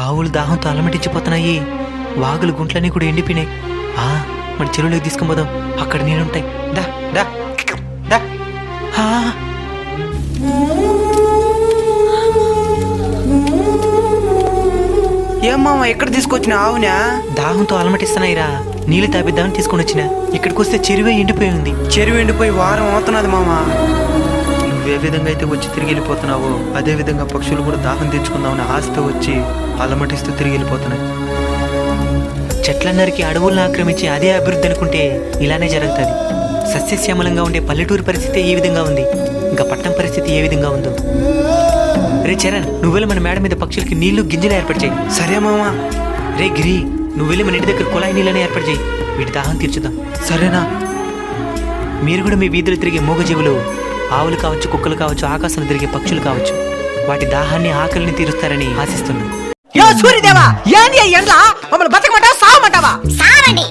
ఆవులు దాహంతో అలమటించిపోతున్నాయి. వాగులు గుంట్లన్నీ కూడా ఎండిపోయినాయి. మన చెరువులోకి తీసుకుని పోదాం, అక్కడ నీళ్ళుంటాయి. దా దా దా. ఏమ్మా ఎక్కడ తీసుకొచ్చిన ఆవునా? దాహంతో అలమటిస్తున్నాయిరా, నీళ్లు తాపిద్దామని తీసుకొని వచ్చిన. ఇక్కడికి వస్తే చెరువే ఎండిపోయి ఉంది. చెరువు ఎండిపోయి వారం అవుతున్నది మామా. నువ్వే విధంగా అయితే వచ్చి తిరిగి వెళ్ళిపోతున్నావో అదే విధంగా పక్షులు కూడా దాహం తెచ్చుకుందామని ఆశతో వచ్చి అలమటిస్తూ తిరిగి వెళ్ళిపోతున్నాయి. చెట్లన్నరికి అడవులను ఆక్రమించి అదే అభివృద్ధి అనుకుంటే ఇలానే జరుగుతుంది. సస్యశ్యామలంగా ఉండే పల్లెటూరు పరిస్థితి ఈ విధంగా ఉంది, ఇంకా పట్టణం పరిస్థితి ఏ విధంగా ఉందో. రే చరణ్, నువ్వెళ్ళి మన మేడ మీద పక్షులకి నీళ్లు గింజలు ఏర్పాటు చేయి. సరే మామా. రే గిరి, నువ్వెళ్ళి మన ఇంటి దగ్గర కుళాయి నీళ్ళని ఏర్పాటు చేయి. వీటి దాహం తీర్చుదాం. సరేనా? మీరు కూడా మీ వీధులు తిరిగే మూగజీవులు, ఆవులు కావచ్చు, కుక్కలు కావచ్చు, ఆకాశంలో తిరిగే పక్షులు కావచ్చు, వాటి దాహాన్ని ఆకలిని తీరుస్తారని ఆశిస్తున్నాను. సూర్యదేవా, ఏంది ఎండ్లా మమ్మల్ని బతకమంటావా సావమంటావా? సావండి.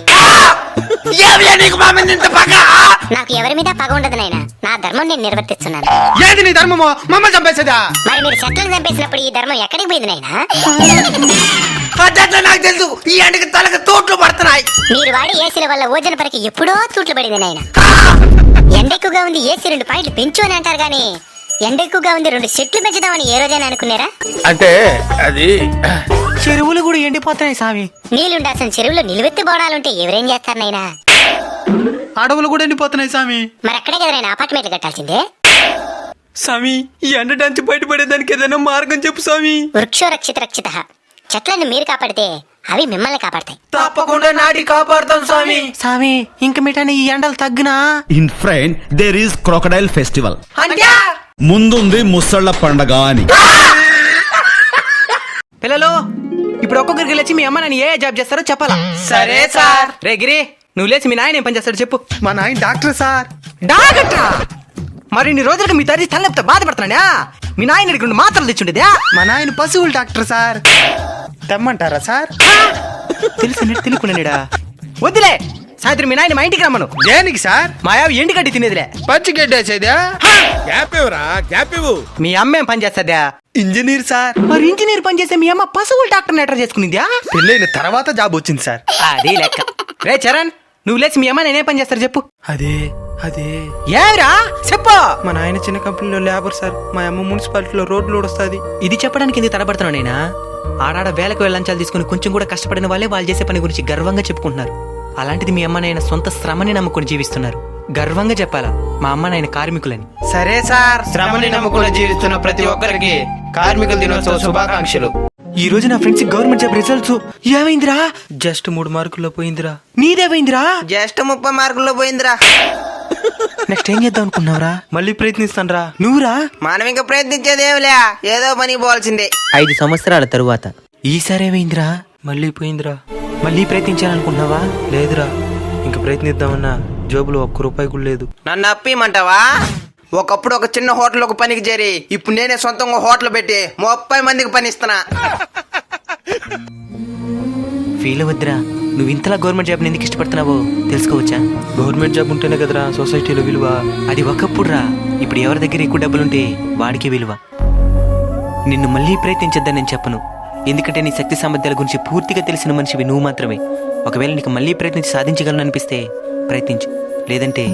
నాకు ఎవరి మీద పగ ఉండదు నాయనా, నా ధర్మం నేను నిర్వర్తిస్తున్నాను. ఏంది నీ ధర్మమో? మమ్మల్ని చంపేసేదా? మరి మీరు చెట్లను చంపేసినప్పుడు ఈ ధర్మం ఎక్కడికి పోయింది నాయనా? నాకు తెలుసు, ఈ ఎండకి తలకు తోట్లు పడుతున్నాయి. మీరు వాడి ఏసీల వల్ల ఓజన పరికి ఎప్పుడో తూట్లు పడింది నాయనా. ఎండ ఎక్కువగా ఉంది, ఏసీ 2 పాయింట్లు పెంచు అని అంటారు గానీ ఎండ ఎక్కువగా ఉంది 2 చెట్లు పెంచుదామని ఏ రోజైనా అనుకున్నారా? అంటే అది చెరువులు కూడా ఎండిపోతున్నాయి స్వామి. నీళ్ళుండాల్సిన చెరువులో నిలువెత్తి బోడాలుంటే ఎవరేం చేస్తారు నాయనా? అడవులు కూడా ఎండిపోతున్నాయి స్వామి. మరి అక్కడే కదా నేను అపార్ట్మెంట్లు కట్టాల్సిందే. స్వామి, ఈ ఎండ నుంచి బయటపడేదానికి ఏదైనా మార్గం చెప్పు స్వామి. వృక్షో రక్షిత రక్షిత. చెట్లను మీరు కాపాడితే అవి మిమ్మల్ని కాపాడతాయి. తప్పకుండా నాటి కాపాడుతాం స్వామి. స్వామి, ఇంక మిఠాని ఈ ఎండలు తగ్గినా? In front there is crocodile festival. అంటే ముందుంది ముసళ్ళ పండగ అని. పిల్లలు, ఇప్పుడు ఒక్కొక్కరికి లేచి మీ అమ్మ నన్ను ఏ జాబ్ చేస్తారో చెప్పాలా? సరే సార్. రే గిరి, నువ్వు లేచి మీ నాయన ఏం పని చేస్తాడు చెప్పు. మా నాయన డాక్టర్ సార్. డాగట్రా? మరి ఇన్ని రోజులకు మీ తల్లి తలనొప్పితో బాధపడుతున్నాడా? మీ నాయన అడిగి మాత్రలు తెచ్చుండేదా? మా నాయన పశువులు డాక్టర్ సార్. తెమ్మంటారా సార్? తెలిసినట్టు తెలియకుండా వద్దులే. సాయంత్రం మీ నాయన మా ఇంటికి రమ్మను. దేనికి సార్? మా యావ ఎండి గడ్డి తినేదిలే. పచ్చి గడ్డేసేదా? గ్యాప్ ఇవ్వరా, గ్యాప్ ఇవ్వు. మీ అమ్మ ఏం పని చేస్తుందా? Engineer sir. మరి ఇంజనీర్ పని చేసే మీ అమ్మ పశువుల డాక్టర్ నెటర్ చేసుకునిందా? పెళ్ళైన తర్వాత జాబ్ వచ్చింది సార్. అది లెక్క. రే చరణ్, నువ్వు లేచి మీ అమ్మ నేనే పని చేస్తారు చెప్పు. అదే ఏరా చెప్పు. మా నాయన చిన్న కంపెనీలో లేబర్ సార్. మా అమ్మ మున్సిపాలిటీలో రోడ్లు ఊడొస్తుంది. ఇది చెప్పడానికి ఎందుకు తడబడుతున్నావు నైనా? ఆడాడ వేలకు వెళ్ళంచాలు తీసుకుని కొంచెం కూడా కష్టపడిన వాళ్ళే వాళ్ళు చేసే పని గురించి గర్వంగా చెప్పుకుంటున్నారు. అలాంటిది మీ అమ్మ నాయన సొంత శ్రమని నమ్ముకుని జీవిస్తున్నారు. గర్వంగా చెప్పాలా మా అమ్మ నాయన కార్మికులని. సరే సార్. శ్రమని నమ్ముకుని జీవిస్తున్న ప్రతి ఒక్కరికి కార్మికుల దినోత్సవ శుభాకాంక్షలు. ఈ రోజు నా ఫ్రెండ్స్ గవర్నమెంట్ జాబ్ రిజల్ట్స్. ఏమైందిరా? జస్ట్ 3 మార్కుల్లో పోయిందిరా. నీదేమైందిరా? జస్ట్ 30 మార్కుల్లో పోయిందిరా. నెక్స్ట్ ఏం చేద్దాం అనుకున్నావురా? మళ్ళీ ప్రయత్నిస్తాను రా. నువ్వురా? మనం ఇంకా ప్రయత్నించేది ఏమిలే, ఏదో పని పోవాల్సిందే. 5 సంవత్సరాల తరువాత ఈసారి ఏమైందిరా? మళ్ళీ పోయిందిరా. మళ్ళీ ప్రయత్నించాలనుకున్నావా? లేదురా, ఇంక ప్రయత్నిద్దామన్నా జోబులో 1 రూపాయి కూడా లేదు. నన్ను అప్పిమంటావా? ఒకప్పుడు ఒక చిన్న హోటల్ ఒక పనికి చేరి ఇప్పుడు నేనే సొంతంగా హోటల్ పెట్టి 30 మందికి పని ఇస్తున్నా. ఫీల్ అవ్వద్దురా. నువ్వు ఇంతలా గవర్నమెంట్ జాబ్ని ఎందుకు ఇష్టపడుతున్నావో తెలుసుకోవచ్చా? గవర్నమెంట్ జాబ్ ఉంటేనే కదరా సొసైటీలో విలువ. అది ఒకప్పుడు రా. ఇప్పుడు ఎవరి దగ్గర ఎక్కువ డబ్బులుంటే వాడికి విలువ. నిన్ను మళ్ళీ ప్రయత్నించొద్దని నేను చెప్పను, ఎందుకంటే నీ శక్తి సామర్థ్యాల గురించి పూర్తిగా తెలిసిన మనిషివి నువ్వు మాత్రమే. ఒకవేళ నీకు మళ్ళీ ప్రయత్నించి సాధించగలను అనిపిస్తే ప్రయత్నించు, లేదంటే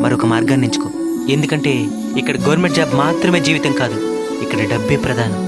మరొక మార్గాన్ని ఎంచుకో. ఎందుకంటే ఇక్కడ గవర్నమెంట్ జాబ్ మాత్రమే జీవితం కాదు, ఇక్కడ డబ్బే ప్రధానం.